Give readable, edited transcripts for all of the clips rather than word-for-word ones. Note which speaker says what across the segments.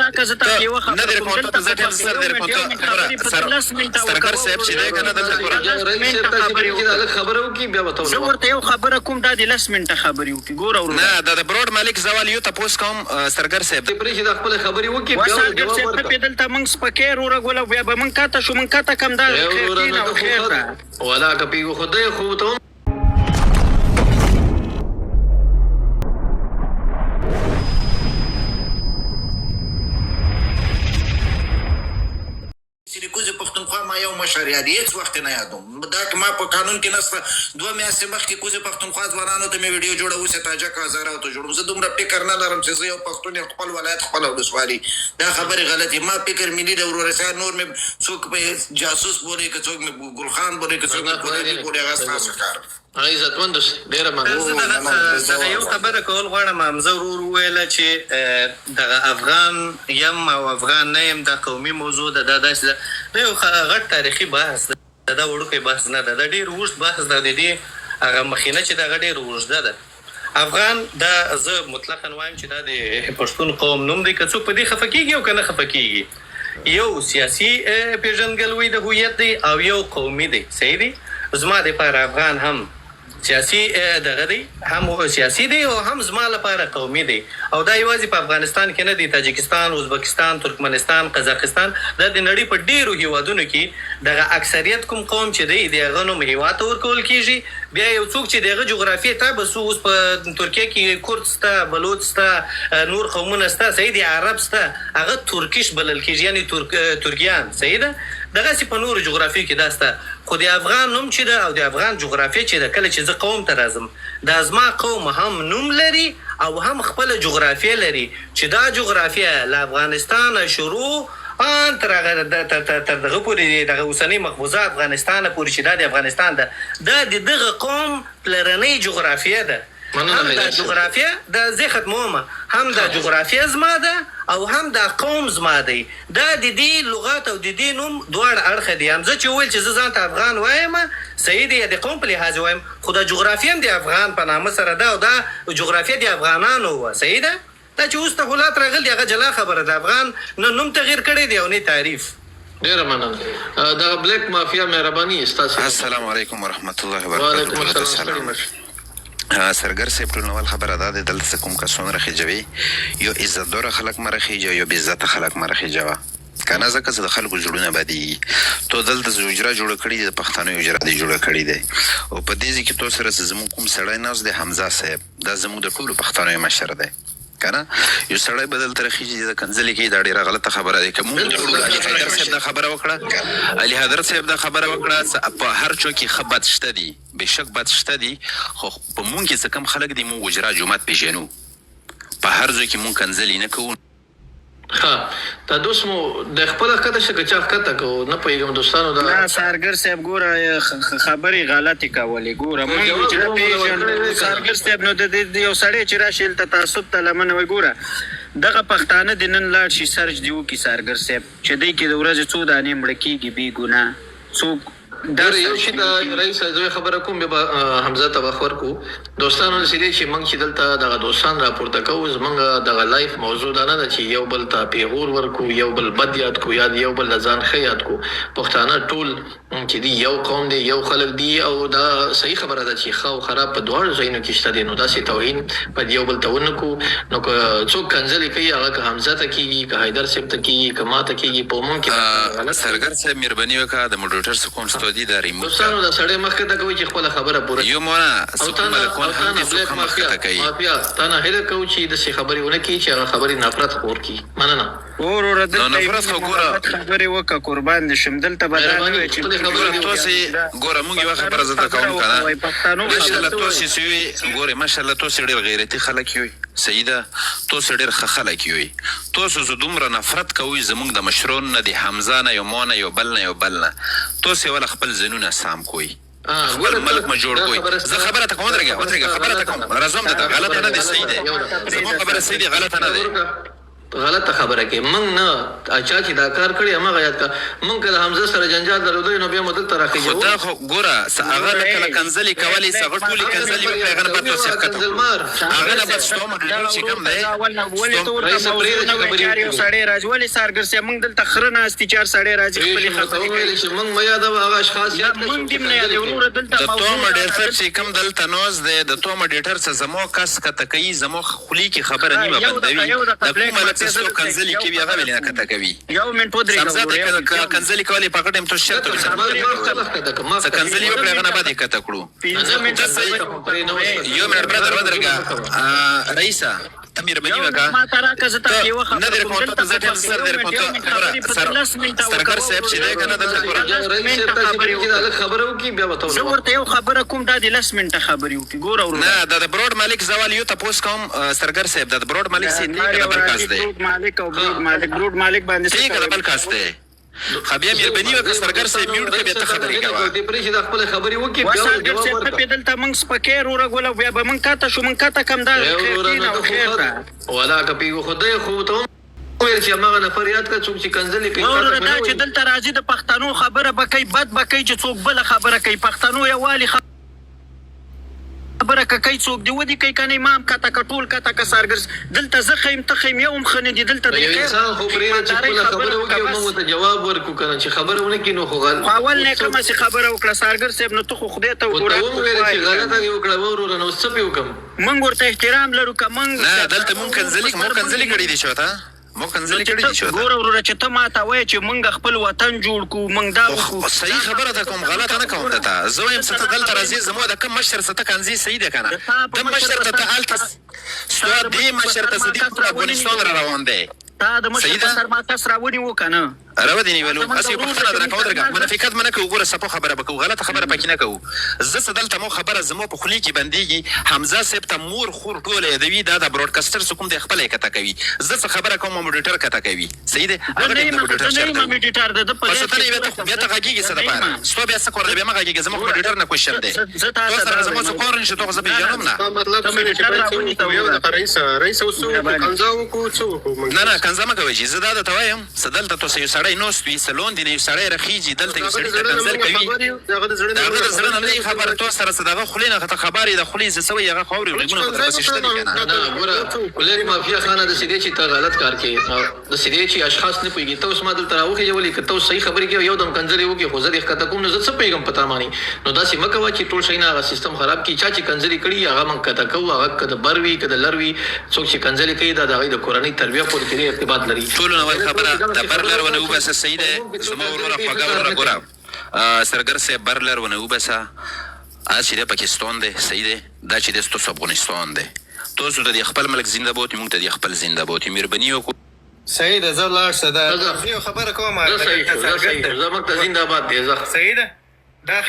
Speaker 1: راکړه زه تاسو یوه
Speaker 2: نه درې کوم ته زه ډېر سر درې کوم سرګر صاحب چې دی که نه دلته
Speaker 3: خبره وکړي بیا به
Speaker 1: زه ورته یو خبره کوم دا د 10 منټه خبرې وکړي ګوره ورونه
Speaker 2: نه د بروډ مالک زوال یو تپوس کوم سرګر صاحب
Speaker 3: پرې چې د خپلې خبرې وکړي بیا
Speaker 1: سرګر صاحب ته پې دلته موږ سپکې وروره ګوله بیا به موږ کاته شو موږ کاته کم دا خیر دین او خیر ده
Speaker 3: ولا که پیږو خدای خو ته
Speaker 4: سریکوزي پښتونخوا ما یو مشر یاد هیڅ وخت نه یادوم دا که ما په قانون کې نسته 2 میاشتې مخکې کوزي پښتونخوا ځوانانو ته مې ویډیو جوړه اوس یې تاجک هزاره ته جوړوم زه دومره فکر نه لرم چې زه یو پښتون یم خپل ولایت خپله ولسوالي دا خبرې غلطې ما فکر ملي د ورورسیان نور مې څوک په جاسوس بولي که څوک مې ګلخان بولي که څوک مې پولادي بولي هغه ستاسو کار
Speaker 3: عزتمند ډېره
Speaker 5: مننه. زه یو خبره کول غواړم حمزه ورور وویله چې دغه افغان یم او افغان نه یم دا قومي موضوع ده دا داسې ده دا یو غټ تاریخي بحث ده دا وړوکی بحث نه ده دا ډېر اوږد بحث ده د دې هغه مخینه چې دغه ډېر اوږده ده افغان دا زه مطلقا وایم چې دا د پښتون قوم نوم دی که څوک په دې خفه کېږي او که نه خفه کېږي یو سیاسي پېژندګلوي د هویت دی او یو قومي دی صحیح دی زما دپاره افغان هم سیاسي دغه دی هم سیاسي دی او هم زما لپاره قومي دی او دا یوازې په افغانستان کې نه دی تاجکستان ازبکستان ترکمنستان قزاقستان دا د نړۍ په ډېرو هیوادونو کې دغه اکثریت کوم قوم چې دی د هغه نوم هیواد ته ورکول کېږي بیا یو څوک چې د هغه جغرافیې ته به اوس په ترکیه کې کورد سته بلوچ سته نور قومونه سته صحیح دی عرب سته هغه ترکیش بلل کېږي یعنې ترکیان صحیح ده دغسې په نورو جغرافیو کې دا سته خو د افغان نوم چې ده او د افغان جغرافیه چې ده کله چې زه قوم ته راځم دا زما قوم هم نوم لري او هم خپله جغرافیه لري چې دا جغرافیه له افغانستانه شروع تر دغه پورې دغه اوسنۍ مقبوضه افغانستانه پورې چې دا د افغانستان ده دا د دغه قوم پلرنۍ جغرافیه ده هم دا جغرافیه دا زه ختمومه هم دا جغرافیه زما ده او هم دا قوم زما دی دا د دې لغات او د دې نوم دواړه اړخه دي هم زه چې وویل چې زه ځان ته افغان وایم صحیح دی د قوم په لحاظ وایم خو دا جغرافیه هم د افغان په نامه سره ده او دا جغرافیه د افغانانو وه صحیح ده دا چې اوس تحولات راغلي هغه جلا خبره ده افغان نه نوم تغییر کړی دی او نه تعریف
Speaker 3: ډېره مننه دغه بلیک مافیا مهرباني ستاسو
Speaker 2: السلام علیکم ورحمت الله وبرکاته
Speaker 3: وعلیکم السلام
Speaker 2: سرګر صاحب ټول نوال خبره ده د دلته کوم کسونه راخېجوي یو عزتداره خلک مه راخېجوه یو بېعزته خلک مه راخېجوه که نه ځکه چې د خلکو زړونه بدېږي تو دلته حجره جوړه کړې دي د پښتنو حجره دې جوړه کړې دی او په دې ځای کې تو سره زموږ کوم سړی ناست دی حمزه صاحب دا زموږ د ټولو پښتنو مشر دی که نه یو سړی به دلته راخېږي د کنځلې کې دا ډېره غلطه خبره دی که مونږ علي حیدر صاحب دا خبره وکړه علي حیدر صاحب دا خبره وکړه په هر چا کې ښه بد شته دي بېشک بد شته دي خو په مونږ کې څه کم خلک دي مونږ حجره جومات پېژنو په هر ځای کې مونږ کنځلې نه کوو
Speaker 3: ښه دا دوست مو د خپله ښکته شه که چا ښکته کوو نه پوهېږم دوستانو دا
Speaker 1: نه سارګر صاحب ګوره خبرې غلطې کولې ګوره موږ چې نه پېژنو سارګر صاحب نو د یو سړی چې راشي هلته تعصب ته لمنه وایي ګوره دغه پښتانه د نن لاړ شي سرچ دې وکړي سارګر صاحب چې دی کې د ورځې څو دانې مړه کېږي بې ګناه څوک
Speaker 3: ګوره یو شي د رئیس زه خبره کوم بیا به حمزه ته وخت ورکړو دوستانو نصیحت چې موږ چې دلته دغه دوستان راپورته کوو زموږ دغه لایف موضوع دا نه ده چې یو بل ته پیغور ورکړو یو بل بد یاد کړو یا یو بل له ځان ښه یاد کړو پښتانه ټول چې دی یو قوم دی یو خلک دی او دا صحیح خبره ده چې ښه او خراب په دواړو ځایونو کې شته دی نو داسې توهین په یو بل ته ونه کړو نو که څوک کنځلې کوي هغه که حمزه ته کېږي که حیدر صاحب ته کېږي که ما ته کېږي په عموم کې
Speaker 2: سرګر صاحب مهرباني وکړه د موډریټر څه کوم ستودي د ریموټ
Speaker 3: دوستانو دا سړی مخکې ته کوي چې خپله خبره پوره
Speaker 2: یو مونه څوک ملکون هم دي څوک هم مخکې ته کوي
Speaker 3: مافیا تا نه هیله کوو چې داسې خبرې ونه کړي چې هغه خبرې نفرت خپور کړي مننه
Speaker 1: وروره
Speaker 2: نو نفرت خو ګوره
Speaker 1: خبرې وکړه قربان دې شم دلته به دا نه وایي چې
Speaker 2: ګوره موږ یوه خبره زه ته کوم که نه ماشاءالله تاسې چې وي ګورې ماشاءالله تاسې ډېر غیرتي خلک یوئ صحیح ده تاسې ډېر ښه خلک یوئ تاسو زه دومره نفرت کوئ زموږ د مشرون نه د حمزه نه یو ما نه یو بل نه یو بل نه تاسې وله خپل ځانونه سام کوئ خپل ملک ما جوړ کوئ زه خبره ته کوم ودرېږه خبره ته کوم راځم ده غلطه نه دی صحیح دی زموږ خبره صحیح دی غلطه نه دی
Speaker 3: غلطه خبره کې مونږ نه اچا چې دا کار کړی هغه یاد کا مونږ کله حمزه سره جنجال درلودی نو بیا مدد تر راخی
Speaker 2: خو دا خو ګوره هغه کله کنځلې کولې هغه ټولې کنځلې وکړې هغه نه بد وسیق کته هغه نه بد ستوم چې کوم دی
Speaker 1: ولې ته ورته یو سړی راځي ولې سارګر سي موږ دلته خرنه استي چار سړی راځي خپل خبرې
Speaker 3: کوي چې مونږ میا دا هغه اشخاص یاد
Speaker 1: موږ دې نه یاد ورور دلته
Speaker 2: د تو مډیټر چې کوم دلته نوز دی د تو مډیټر څخه زمو کس کته کوي زمو خولي کی خبره نیمه بندوي د کومه لته څو کنځلې کوي هغه ویل نه کته کوي
Speaker 1: یو منټ ودرې
Speaker 2: کنځلې کولې پکټ هم تو شرط څه کنځلې وکړه هغه نه باندې کته کړو یو منټ برادر ودرګه رئیسا امیر بنی وکا
Speaker 1: ما ترا کزه ته یو خبره
Speaker 2: نه در کوم ته زټم سر در کوم سرګر صاحب چې دا کنه دلته
Speaker 3: خبرو کی بیا وته
Speaker 1: زه ورته یو خبره کوم دا د 10 منټه خبرې وکي ګور اور
Speaker 2: نه د بروډ مالک زوال یو تاسو کوم سرګر صاحب د بروډ مالک سي نه بل کاس دی
Speaker 1: بروډ مالک باندې
Speaker 2: ټیک ده بل کاس دی خبیا میر بنی وکا سرګر صاحب میوټ کې به ته خبرې کوه
Speaker 3: دې پرې چې د خپل خبرې وکي
Speaker 1: بیا سرګر صاحب په دلته موږ سپکې ورغول بیا به موږ کاته شو موږ کاته کم دا خیر
Speaker 3: ولا کپی خدای خو ته ویل چې هغه نه فریاد کا څوک چې کنځلې کوي
Speaker 1: نور دا چې دلته راځي د پښتنو خبره بکې بد بکې چې څوک بل خبره کوي پښتنو یوالي خبره کوي څوک دی ودی کوي کنه امام کته کټول کته ک سارګر دلته زخیم تخیم یو مخنه دي دلته د
Speaker 3: انسان خو پرې چې خبره وکي موږ ته جواب ورکو کنه چې خبره ونه کینو خو غل
Speaker 1: اول نه کومه چې خبره وکړه سارګر صاحب نو ته خو خدای ته وګوره
Speaker 3: ته ویل چې غلطه دی وکړه ورور نو څه پیوکم
Speaker 1: موږ ورته احترام لرو که موږ
Speaker 2: نه دلته مونږ کنځلې کړې دي شو ته مو کنځلې کړې دي شو
Speaker 1: ګور ورور چې ته ما ته وای چې موږ خپل وطن جوړ کو موږ دا
Speaker 2: وکړو صحیح خبره ده کوم غلطه نه کوم ته زه وایم څه دلته راځي زمو د کم مشر څه ته کنځي صحیح ده کنه د مشر ته حالت سو دې مشر ته صدیق په افغانستان روان دی
Speaker 1: تا د مشر په سر ما تاسو راوړي وکنه
Speaker 2: راوړي نیولو اسی په خبره درکو درګه منافقت منه کو ګوره سپو خبره بکو غلطه خبره پکې نه کو زه سدلته مو خبره زمو په خلی کې بنديږي حمزه صاحب ته مور خور ټوله دوی دا د براډکاسټر کوم د خپل کته کوي زه څه خبره کوم موډیټر کته کوي صحیح ده هغه د
Speaker 1: موډیټر د په
Speaker 2: پس ته یې ته بیا ته غږیږي څه ده پاره سو بیا څه کور بیا ما غږیږي زمو موډیټر نه کوشر ده زه تاسو زمو څه کور نشته ته زه پیژنم نه
Speaker 6: مطلب یو د رئیس اوسو کنځاو کو څو
Speaker 2: نه کنځه ما کوي زه دا ته وایم سدلته تاسو یو سړی نو سوي سلون دی یو سړی رخیږي دلته یو سړی کنځل کوي هغه د زړه نه خبره تو سره صدقه خلینه ته خبرې د خلی څه سوي هغه خوري ورګونه په بس شته دي کنه
Speaker 3: نه ګوره ولر مافیا خانه د سیدی چې ته غلط کار کوي د سیدی چې اشخاص نه پويږي ته اوس ما دلته راوخی ولې کته صحیح خبرې کوي یو دم کنځلې وکي خو زه ښکته کوم نه زه څه پیغام پتا مانی نو دا سیمه کوي چې ټول شي نه هغه سیستم خراب کی چا چې کنځلې کړي هغه من کته کوو هغه کده بروي کده لروي څوک چې کنځلې کوي دا د کورنۍ تربیه پورې کې ارتباط لري
Speaker 2: ټول نو خبره د برلر ونه وبس سیده سمو ورو فقره ګورم سرګر سے برلر ونه وبسا اسی د پاکستان دی سیده دا چې د ستو افغانستان دی تاسو د خپل ملک زنده بوت موږ ته د خپل زنده بوت مهرباني وکړو
Speaker 5: صحیح ده زه لاړ شه دا یو خبره کوم
Speaker 3: زموږ ته زنده باد دی زه
Speaker 5: صحیح ده دا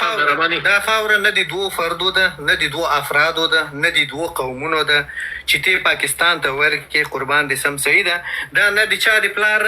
Speaker 5: خاوره نه دي دوه فردو ده نه دي دوه افرادو ده نه دي دوه قومونو ده چې ته پاکستان ته ورکې قربان دي سم صحیح ده دا نه دي چا د پلار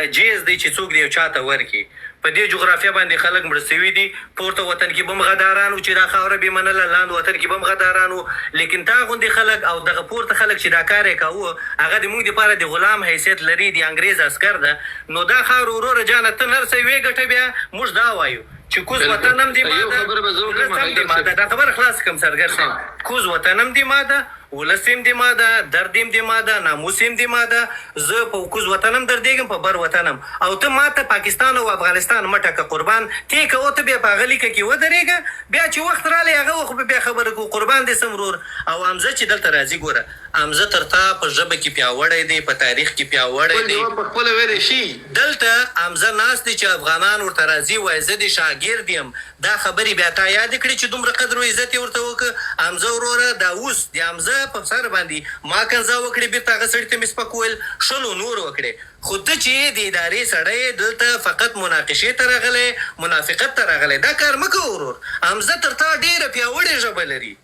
Speaker 5: جیز دی چې څوک دی یو چاته ورکې په دې جغرافیه باندې خلک مړ شوي دي پورته وطن کې بم غدارانو چې دا خاوره به منله لاندې وطن کې بم غدارانو لیکن تا غوندي خلک او دغه پورته خلک چې دا کار یې کاوه هغه د موږ لپاره د غلام حیثیت لري د انګریز عسکر ده نو دا خاوره وروره جانه ته نرسې وې ګټه بیا موږ دا وایو چې کوز وطنم دی ماده دا خبر خلاص کم سرګر صاحب کوز وطنم دی ماده ولسم دی ماده دردیم دی ماده ناموسیم دی ماده زه په کوز وطنم دردېږم په بر وطنم او ته ماته پاکستان او افغانستان مټه که قربان تی که او ته بیا په هغه لیکه کې ودرېږه بیا چې وخت رالی هغه وخت بیا خبره کو قربان دې سمرور او حمزه چې دلته راځي ګوره حمزه تر تا په ژبه کې پیاوړی دی په تاریخ کې پیاوړی دی
Speaker 3: خپل ویلې شي
Speaker 5: دلته حمزه ناست دی چې افغانان ورته راځي وایي زه د شاګرد یم دا خبرې بیا تا یاد کړي چې دومره قدر او عزت یې ورته وکړه حمزه وروره دا اوس د حمزه په سر باندې ما کنځا وکړې بېرته هغه سړي ته مې سپک ویل شلو نور وکړې خو ته چې د ادارې سړی دلته فقط مناقشې ته راغلی منافقت ته راغلی دا کار مه کوه ورور حمزه تر تا ډېره پیاوړې ژبه لري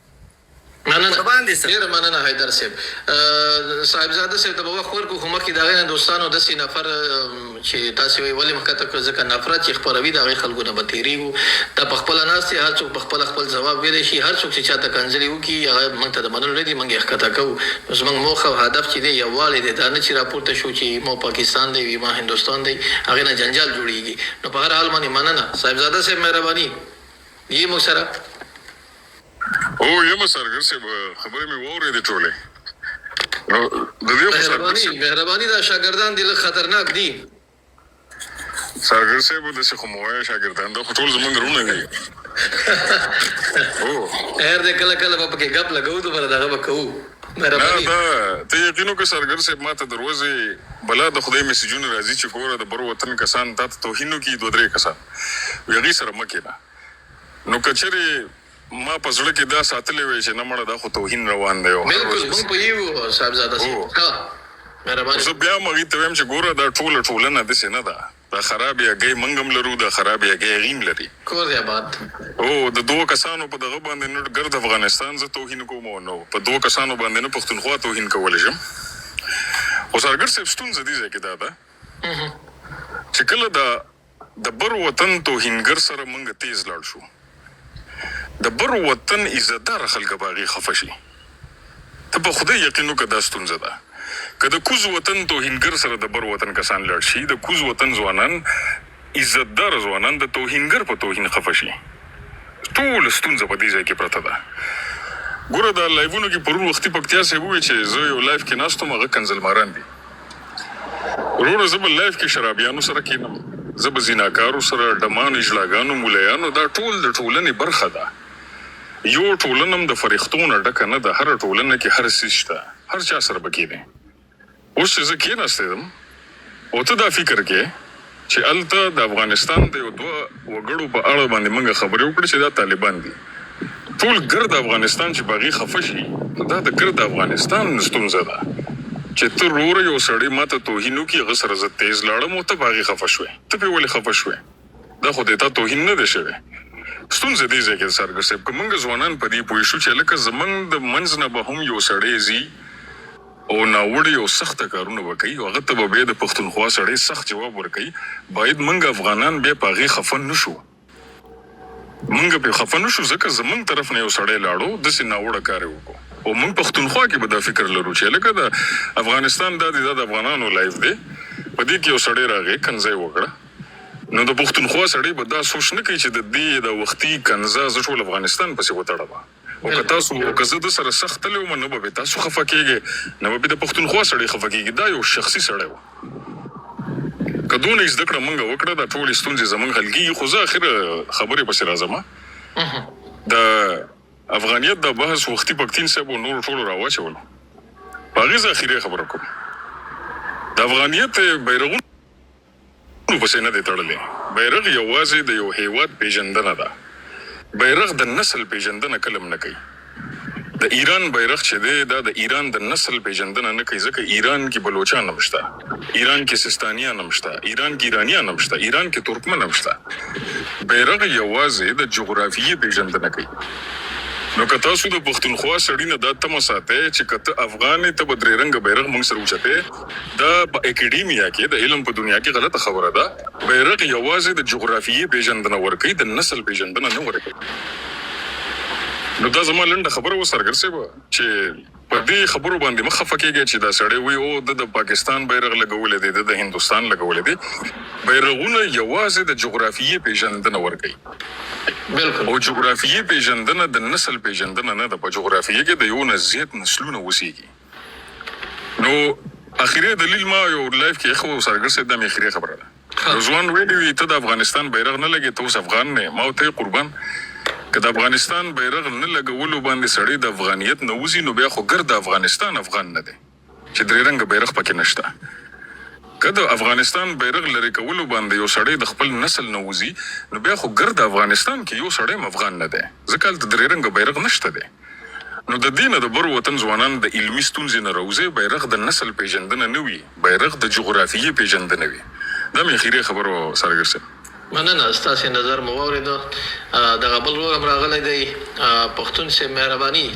Speaker 3: مننه
Speaker 5: باندې سر
Speaker 3: ډیره مننه حیدر صاحب صاحبزاده صاحب ته به وخت ورکړو خو مخکې د هغې نه دوستانو داسې نفر چې تاسې وایي ولې مخکته کړو ځکه نفرت چې خپروي د هغې خلکو نه به تېرېږو ته په خپله ناست هر څوک په خپله خپل ځواب ویلی شي هر څوک چې چاته کنځلې وکړي هغه موږ ته د منلو نه دي موږ یې ښکته کوو نو زموږ موخه او هدف چې دی یووالی دی دا نه چې راپورته شو چې ما پاکستان دی ما هندوستان دی هغې نه جنجال جوړېږي نو په هر حال باندې مننه صاحبزاده صاحب مهرباني یې موږ سره
Speaker 7: او یم سرګر صاحب خبرې مې واورېدې ټولې نو د دې خو سرګر صاحب
Speaker 3: مهرباني دا شاګردان دي لږ خطرناک دي
Speaker 7: سرګر صاحب داسې خو مو وایه شاګردان دا خو ټول زموږ وروڼه دي او
Speaker 3: خیر دی کله کله به پکې ګپ لګوو دوباره دغه به کوو
Speaker 7: نه
Speaker 3: مهرباني
Speaker 7: دا ته یقین وکړه سرګر صاحب ما ته د ورځې بلا د خدای میسجونه راځي چې ګوره د بر وطن کسان تا ته توهین وکړي 2-3 کسان هغې سره مه کېنه نو که چېرې ما په زړه کې دا ساتلی وی چې نه مړه دا خو توهین روان دی
Speaker 3: بالکل موږ په یو صاحبزاده صاحب ها مهرباني
Speaker 7: زه بیا هم هغې ته وایم چې ګوره دا ټوله ټولنه داسې نه ده دا خراب هګۍ موږ هم لرو دا خراب هګۍ هغې هم لري
Speaker 3: کور دی آباد
Speaker 7: او د 2 کسانو په دغه باندې نه ګرد افغانستان زه توهین کوم او نو په 2 کسانو باندې نه پښتونخوا توهین کولی شم خو سرګر صاحب ستونزه دې ځای کې دا ده چې کله د بر وطن توهینګر سره موږ تیز لاړ شو د بر وطن عزتدار خلک به هغې خفه شي ته په خدای یقین وکړه دا ستونزه ده که د کوز وطن توهینګر سره د بر وطن کسان لاړ شي د کوز وطن ځوانان عزتدار ځوانان د توهینګر په توهین خفه شي ټول ستونزه په دې ځای کې پرته ده ګوره دا لایوونو کې پرون وختي پکتیا صاحب وویل چې زه یو لایف کې ناست وم هغه کنزلماران دي وروره زه به لایف کې شرابیانو سره کښېنم زه به زیناکارو سره ډمانو اجلاګانو مولیانو دا ټول د ټولنې برخه ده یو ټولنه هم د فرښتو نه ډکه نه ده هره ټولنه کې هر څیز شته هر چا سره به کښېنې اوس چې زه کښېناستېدم او ته دا فکر کې چې هلته د افغانستان د یو 2 وګړو په اړه باندې موږ خبرې وکړې چې دا طالبان دي ټول ګرد افغانستان چې په هغې خفه شي نو دا د ګرد افغانستان ستونزه ده چې ته وروره یو سړی ما ته توهین وکړي هغه سره زه تیز لاړم او ته په هغې خفه شوې ته پرې ولې خفه شوې دا خو د تا توهین نه دی شوی ستونزه دې ځای کې سرګر صاحب که موږ ځوانان په دې پوه شو چې لکه زموږ د منځ نه به هم یو سړی ځي او ناوړه او سخته کارونه به کوي هغه ته به بیا د پښتونخوا سړی سخت جواب ورکوي باید موږ افغانان بیا په هغې خفه نه شو موږ پرې خفه نه شو ځکه زموږ طرف نه یو سړی لاړو داسې ناوړه کار یې وکړو او موږ پښتونخوا کې به دا فکر لرو چې لکه د افغانستان دا د افغانانو لایف دی په دې کې یو سړی راغی کنځی وکړه نو د پښتونخوا سړی به دا سوچ نه کوي چې د دې د وختي کنځه زه ټول افغانستان پسې وتړم او که تاسو که زه د سره سخت تللی وم نه به تاسو خفه کېږئ نه به د پښتونخوا سړی خفه کېږي دا یو شخصي سړی و که دونه زده کړه موږ وکړه دا ټولې ستونزې زموږ حل کېږي خو زه اخر خبرې پسې راځم د افغانیت د بحث وختي پښتین صاحب او نور ټولو راواچولو په هغې زه اخري خبره کوم د افغانیت بیرغونه پسې نه دی تړلی بیرغ یوازې د یو هیواد پیژندنه ده بیرغ د نسل پیژندنه کله هم نه کوي د ایران بیرغ چې دی دا د ایران د نسل پیژندنه نه کوي ځکه ایران کې بلوچان هم شته ایران کې سیستانیان هم شته ایران کې ایرانیان هم شته ایران کې ترکمن هم شته بیرغ یوازې د جغرافیې پیژندنه کوي نو که تاسو د پښتونخوا سړي نه دا تمه ساتئ چې که ته افغان یې ته به درې رنګه بیرغ موږ سره اوچتې دا په اکیډیمیا کې د علم په دنیا کې غلطه خبره ده بیرغ یوازې د جغرافیې پیژندنه ورکوي د نسل پیژندنه نه ورکوي نو دا زما لنډه خبره و سرګر صاحب چې په دې خبرو باندې مه خفه کېږئ چې دا سړی وایي او د پاکستان بیرغ لګولی دی د هندوستان لګولی دی بیرغونه یوازې د جغرافیې پیژندنه ورکوي او جغرافیې پیژندنه د نسل پیژندنه نه ده په جغرافیې کې د یو نه زیات نسلونه اوسېږي نو اخري دلیل ما یو لایف کې خو سرګر صاحب دا مې اخري خبره ده رضوان ویلي وي ته د افغانستان بیرغ نه لګې ته اوس افغان نه ما ورته قربان که د افغانستان بیرغ نه لګولو باندې سړی د افغانیت نه وځي نو بیا خو ګرد افغانستان افغان نه دی چې درې رنګه بیرغ پکې نشته که د افغانستان بیرغ لرې کولو باندې یو سړی د خپل نسل نه وځي نو بیا خو ګرد افغانستان کې یو سړی هم افغان نه دی ځکه هلته درې رنګه بیرغ نشته دی نو د دې نه د بر وطن ځوانان د علمي ستونزې نه راوځي بیرغ د نسل پیژندنه نه وي بیرغ د جغرافیې پیژندنه وي دا مې اخري خبره وه سرګر صاحب
Speaker 3: مننه ستاسې نظر مو واورېده دغه بل ورور هم راغلی دی پښتون صاحب مهرباني